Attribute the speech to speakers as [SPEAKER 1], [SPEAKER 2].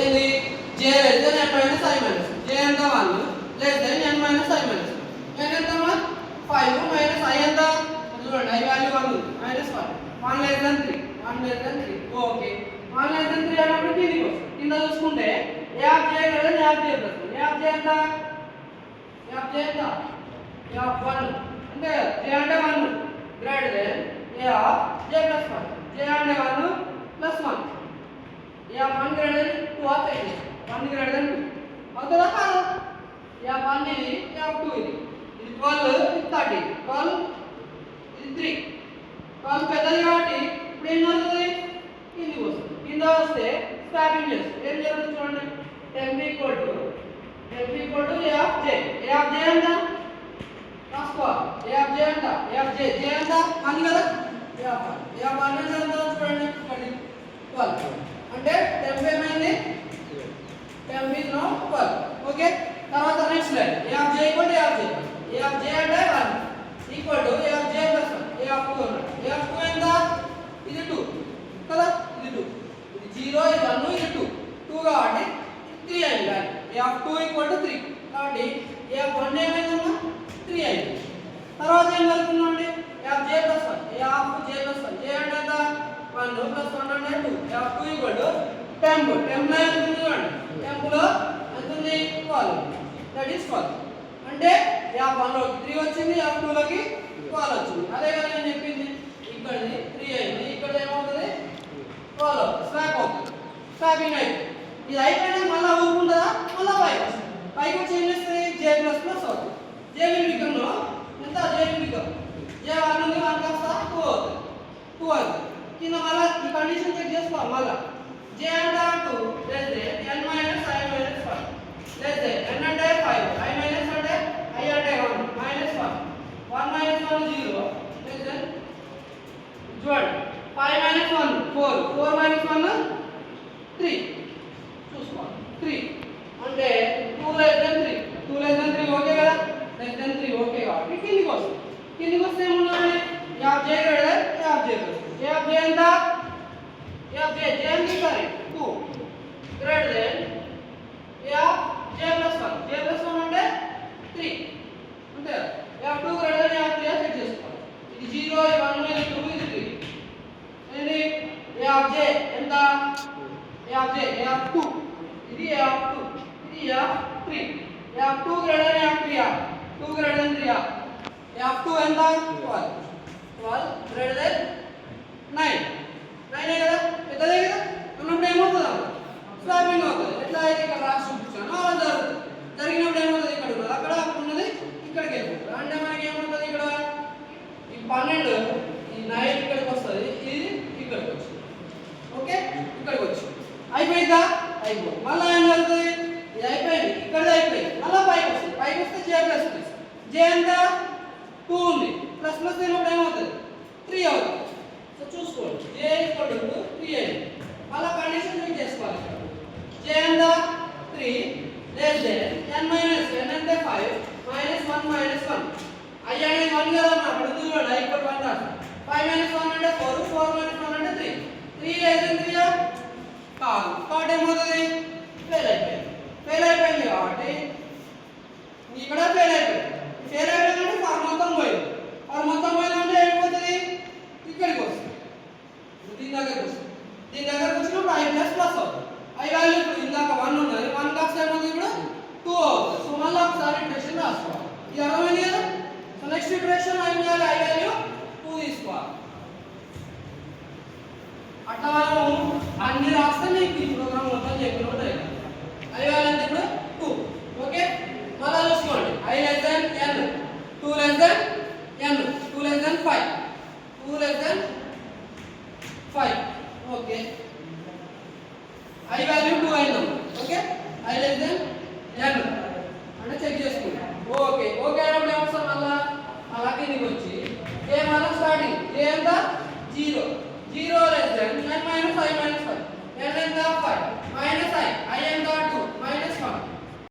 [SPEAKER 1] ఏది j less than n minus I minus j ఎంత 1 less than n minus I minus n ఎంత 1 5 minus I ఎంత చూడండి I value 1 minus 1 1 less than 3 1 less than 3 okay 1 less than 3 అన్నప్పుడు కిందికి వస్తుంది కింద చూసుకుంటే a of j greater than a of j plus 1 a of j ఎంత a of j ఎంత a of 1 అంటే j అంటే 1 greater than a of j plus 1 j అంటే 1 plus 1 a of 1 greater than 2 of 1 greater than 2 అవుతుందా కాదా a of 1 ఇది a of 2 ఇది 12 ఇది 30 12 ఇది 3 12 పెద్దది కాబట్టి ఇప్పుడు ఏం జరుగుతుంది కిందికి వస్తుంది కింద వస్తే స్వాపింగ్ చేస్తుంది ఏం జరుగుతుంది చూడండి temp equal to a of j ఎంత రాసుకోవాలి a of j ఎంత a of j ఎంత 1 కదా a of 1 ఎంత చూడండి ఇక్కడ 12 అంటే temp ఏమైంది temp is now 12 ఓకే తర్వాత next line a of j equal to a of j అంటే 1 equal to a of j plus 1 a of 2 a of 2 ఎంత ఇది 2 కదా ఇది 2 ఇది 0 ఇది 1 ఇది 2 2 కాబట్టి 3 అయింది a of 2 equal to 3 కాబట్టి a of 1 ఏమైందమ్మా 3 అయింది తర్వాత ఏం జరుగుతుందండి a of j plus 1 a of j plus 1 j అంటే ఎంత 1 plus 1 అంటే 2 a of 2 equal to temp లో ఎంత ఉంది చూడండి temp లో ఎంత ఉంది 12 దట్ ఈస్ 12 అంటే a of 1 లోకి 3 వచ్చింది a of 2 లోకి 12 వచ్చింది అదే కదా నేను చెప్పింది ఇక్కడది 3 అయింది ఇక్కడ ఏమవుతుంది 12 స్వాప్ అవుతుంది స్వాపింగ్ అయితే ఇది అయిపోయినా మళ్ళీ ఊరుకుంటుందా మళ్ళీ పైకి వస్తుంది పైకి వచ్చి ఏం చేస్తుంది j ప్లస్ ప్లస్ అవుతుంది j విల్ బికమ్ లో ఎంత j విల్ బికమ్ j 1 నుండి 1 కాస్త 2 అవుతుంది 2 అవుతుంది కింద మళ్ళీ ఈ కండిషన్ చెక్ చేసుకోవాలి మళ్ళీ j అంటే 2 less than n minus I minus 1 less than n అంటే 5 I మైనస్ అంటే I అంటే 1 మైనస్ 1 1 మైనస్ 1 0 లెస్ దెన్ చూడండి 5 మైనస్ 1 4 4 మైనస్ 1 3 చూసుకోండి 3 అంటే 2 less than 3 2 less than 3 okay కదా లెస్ దెన్ 3 ఓకే కాబట్టి కిందికి వస్తే ఏముందండి a of j greater than a of j plus a of j ఎంత a of j ఎంత sorry 2 greater than a of j plus 1 j plus 1 అంటే 3 అంతే a of 2 greater than a of 3 check చేసుకోవాలి ఇది 0 ఇది 1 ఇది 2 ఇది 3 ఏంటి a of j ఎంత a of j a of 2 ఇది a of 2 ఇది a of 3 a of 2 greater than a of 3 2 greater than 3 a of 2 ఎంత 12 greater than 9 9 కదా పెద్దదే కదా అన్నప్పుడు ఏమవుతుంది స్వాపింగ్ అవుతుంది ఎట్లా అయితే ఇక్కడ రాసి చూపించాను అలా జరుగుతుంది జరిగినప్పుడు ఏమవుతుంది ఇక్కడ ఉన్నది అక్కడ ఉన్నది ఇక్కడికి వెళ్ళిపోతుంది అంటే మనకి ఏమవుతుంది ఇక్కడ ఈ 12 ఈ 9 ఇక్కడికి వస్తుంది ఇది ఇక్కడికి వచ్చింది ఓకే ఇక్కడికి వచ్చింది అయిపోయిందా అయిపోయింది మళ్ళీ ఏం జరుగుతుంది ఇది అయిపోయింది ఇక్కడది అయిపోయింది మళ్ళీ పైకి వస్తే j ప్లస్ ప్లస్ j ఎంత 2 ఉంది ప్లస్ ప్లస్ అయినప్పుడు ఏమవుతుంది 3 అవుతుంది సో చూసుకోండి j ఈక్వల్ టు 3 అయింది మళ్ళీ కండిషన్ చెక్ చేసుకోవాలి j ఎంత 3 less than n minus n అంటే 5 మైనస్ 1 మైనస్ 1 I అనేది 1 కదా అప్పుడు చూడండి I ఈక్వల్ 1 రాస్తాను 5 మైనస్ 1 అంటే 4 4 మైనస్ 1 అంటే 3 3 లెస్ దెన్ 3 కాదు కాబట్టి ఏమవుతుంది ఫెయిల్ అయిపోయింది కాబట్టి ఇక్కడ ఫెయిల్ అయిపోయిందంటే ఫార్ మొత్తం పోయిందంటే ఏమైపోతుంది ఇక్కడికి వస్తుంది దీని దగ్గరకు వచ్చినప్పుడు I ప్లస్ ప్లస్ అవుతుంది I వాల్యూ ఇప్పుడు ఇందాక 1 ఉన్నది 1 కాస్త ఏమవుతుంది ఇప్పుడు 2 అవుతుంది సో మళ్ళీ ఒకసారి ఇంటరేషన్ రాసుకోవాలి ఇది అర్థమైంది కదా సో నెక్స్ట్ ఇంటరేషన్ I వాల్యూ 2 తీసుకోవాలి అట్లా మనం అన్ని రాస్తే మీకు ఈ ప్రోగ్రామ్ మొత్తం చెప్పినట్టు I వాల్యూ ఎంత ఇప్పుడు 2 ఓకే మళ్ళీ చూసుకోండి I less than n 2 less than n 2 less than 5 2 less than 5 okay I value 2 అయింది okay I less than n అంటే చెక్ చేసుకోండి ఓకే అయినప్పుడు ఏమొస్తాం మళ్ళీ అలాగే నీకు వచ్చి j మళ్ళీ స్టార్టింగ్ j ఎంత 0